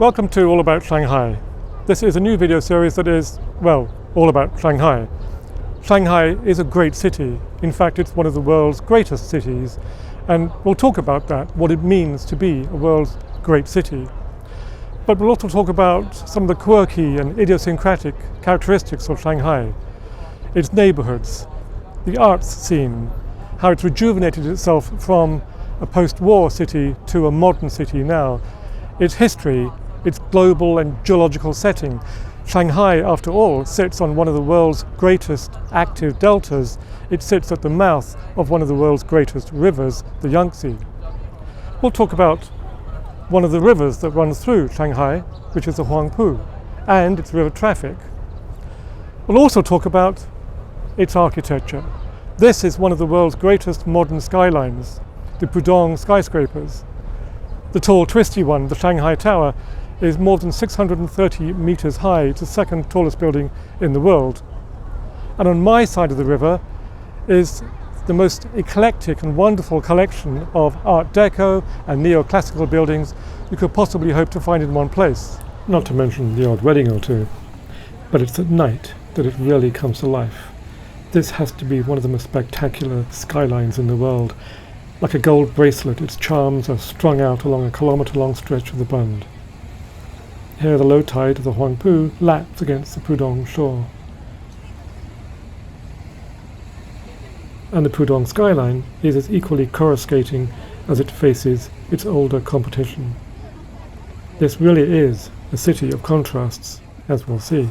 Welcome to All About Shanghai. This is a new video series that is, well, all about Shanghai. Shanghai is a great city. In fact, it's one of the world's greatest cities, and we'll talk about that, what it means to be a world's great city. But we'll also talk about some of the quirky and idiosyncratic characteristics of Shanghai, its neighborhoods, the arts scene, how it's rejuvenated itself from a post-war city to a modern city now, its history, its global and geological setting. Shanghai, after all, sits on one of the world's greatest active deltas. It sits at the mouth of one of the world's greatest rivers, the Yangtze. We'll talk about one of the rivers that runs through Shanghai, which is the Huangpu, and its river traffic. We'll also talk about its architecture. This is one of the world's greatest modern skylines, the Pudong skyscrapers. The tall, twisty one, the Shanghai Tower, is more than 630 meters high. It's the second tallest building in the world. And on my side of the river is the most eclectic and wonderful collection of Art Deco and neoclassical buildings you could possibly hope to find in one place. Not to mention the odd wedding or two. But it's at night that it really comes to life. This has to be one of the most spectacular skylines in the world. Like a gold bracelet, its charms are strung out along a kilometre-long stretch of the Bund. Here the low tide of the Huangpu laps against the Pudong shore. And the Pudong skyline is as equally coruscating as it faces its older competition. This really is a city of contrasts, as we'll see.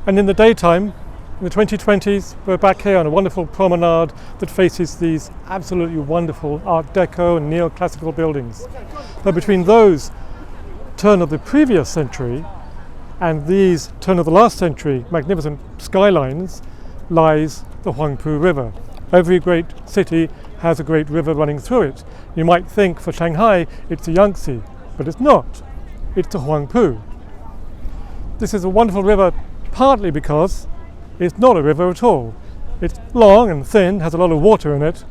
And in the daytime, in the 2020s, we're back here on a wonderful promenade that faces these absolutely wonderful Art Deco and neoclassical buildings. But between those turn of the previous century and these turn of the last century magnificent skylines lies the Huangpu River. Every great city has a great river running through it. You might think for Shanghai it's the Yangtze, but it's not. It's the Huangpu. This is a wonderful river partly because it's not a river at all. It's long and thin, has a lot of water in it,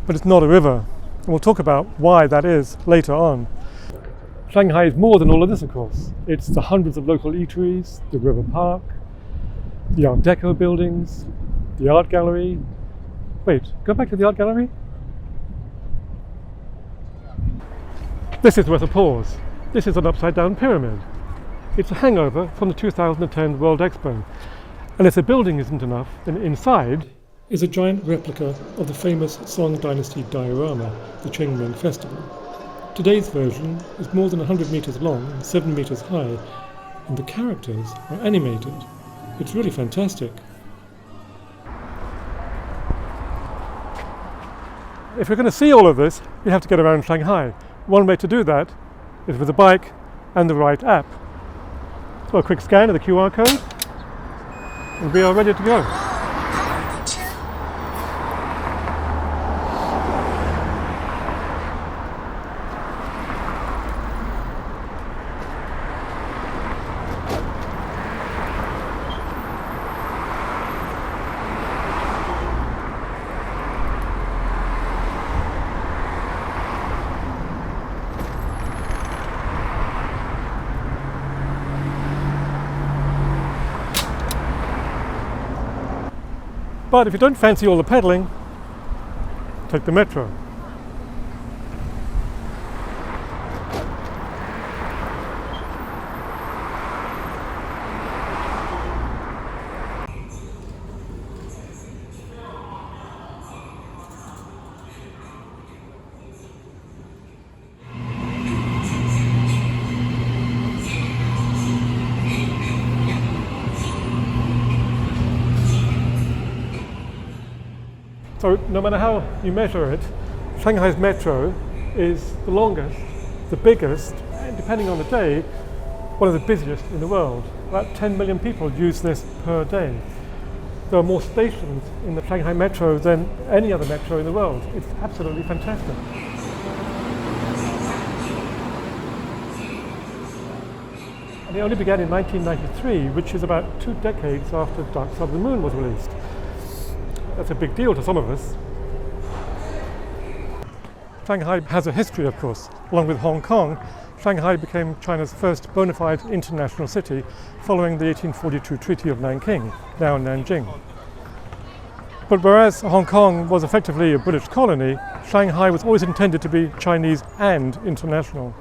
but it's not a river. And we'll talk about why that is later on. Shanghai is more than all of this, of course. It's the hundreds of local eateries, the river park, the Art Deco buildings, the art gallery. Wait, go back to the art gallery. This is worth a pause. This is an upside-down pyramid. It's a hangover from the 2010 World Expo. And if the building isn't enough, then inside is a giant replica of the famous Song Dynasty diorama, the Chengmen Festival. Today's version is more than 100 meters long and 7 meters high, and the characters are animated. It's really fantastic. If you're going to see all of this, you have to get around Shanghai. One way to do that is with a bike and the right app. So a quick scan of the QR code, and we are ready to go. But if you don't fancy all the pedaling, take the metro. So no matter how you measure it, Shanghai's metro is the longest, the biggest, and depending on the day, one of the busiest in the world. About 10 million people use this per day. There are more stations in the Shanghai metro than any other metro in the world. It's absolutely fantastic. And it only began in 1993, which is about 2 decades after Dark Side of the Moon was released. That's a big deal to some of us. Shanghai has a history, of course. Along with Hong Kong, Shanghai became China's first bona fide international city following the 1842 Treaty of Nanking, now Nanjing. But whereas Hong Kong was effectively a British colony, Shanghai was always intended to be Chinese and international.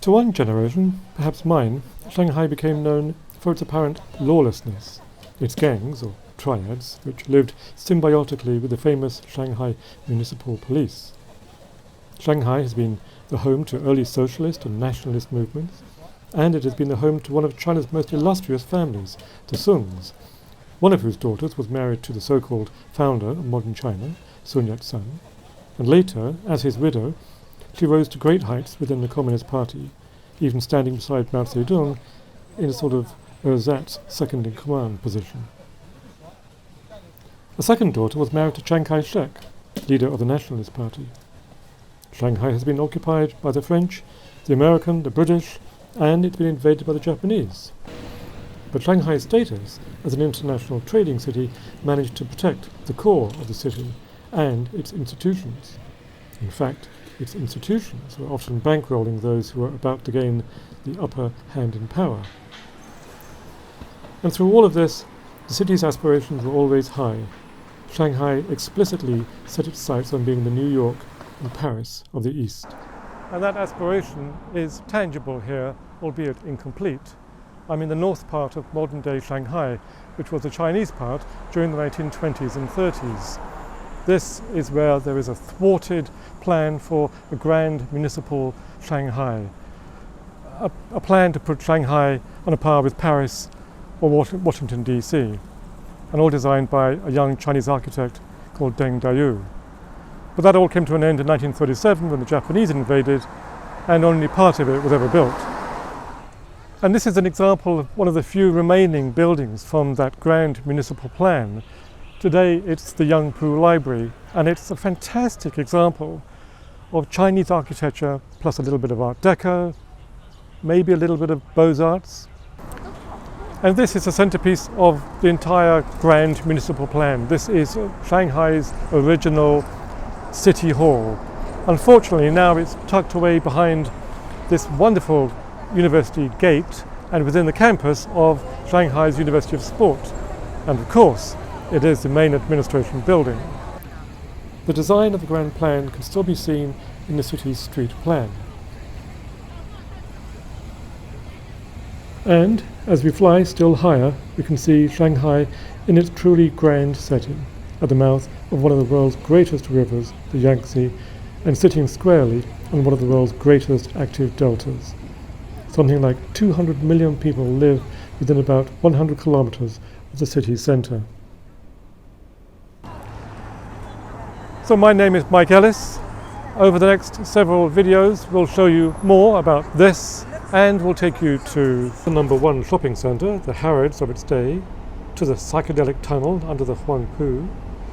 To one generation, perhaps mine, Shanghai became known for its apparent lawlessness, its gangs, or triads, which lived symbiotically with the famous Shanghai Municipal Police. Shanghai has been the home to early socialist and nationalist movements, and it has been the home to one of China's most illustrious families, the Sungs, one of whose daughters was married to the so-called founder of modern China, Sun Yat-sen, and later, as his widow, she rose to great heights within the Communist Party, even standing beside Mao Zedong in a sort of ersatz second-in-command position. A second daughter was married to Chiang Kai-shek, leader of the Nationalist Party. Shanghai has been occupied by the French, the American, the British, and it's been invaded by the Japanese. But Shanghai's status as an international trading city managed to protect the core of the city and its institutions. In fact, its institutions were often bankrolling those who were about to gain the upper hand in power. And through all of this, the city's aspirations were always high. Shanghai explicitly set its sights on being the New York and Paris of the East. And that aspiration is tangible here, albeit incomplete. I'm in the north part of modern-day Shanghai, which was the Chinese part during the 1920s and 30s. This is where there is a thwarted plan for a grand municipal Shanghai, a plan to put Shanghai on a par with Paris or Washington, D.C., and all designed by a young Chinese architect called Deng Dayu. But that all came to an end in 1937 when the Japanese invaded, and only part of it was ever built. And this is an example of one of the few remaining buildings from that grand municipal plan. Today it's the Huangpu Library, and it's a fantastic example of Chinese architecture plus a little bit of Art Deco, maybe a little bit of Beaux-Arts. And this is the centerpiece of the entire grand municipal plan. This is Shanghai's original city hall. Unfortunately, now it's tucked away behind this wonderful university gate and within the campus of Shanghai's University of Sport. And of course, it is the main administration building. The design of the grand plan can still be seen in the city's street plan. And as we fly still higher, we can see Shanghai in its truly grand setting, at the mouth of one of the world's greatest rivers, the Yangtze, and sitting squarely on one of the world's greatest active deltas. Something like 200 million people live within about 100 kilometers of the city's center. So my name is Mike Ellis. Over the next several videos we'll show you more about this, and we'll take you to the #1 shopping center, the Harrods of its day, to the psychedelic tunnel under the Huangpu,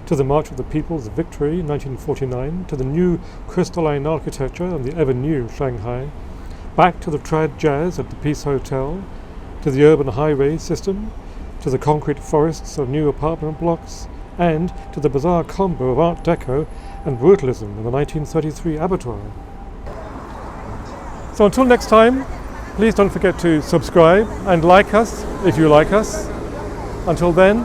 to the March of the People's Victory 1949, to the new crystalline architecture of the ever-new Shanghai, back to the trad jazz at the Peace Hotel, to the urban highway system, to the concrete forests of new apartment blocks, and to the bizarre combo of Art Deco and brutalism in the 1933 abattoir. So until next time, please don't forget to subscribe and like us if you like us. Until then,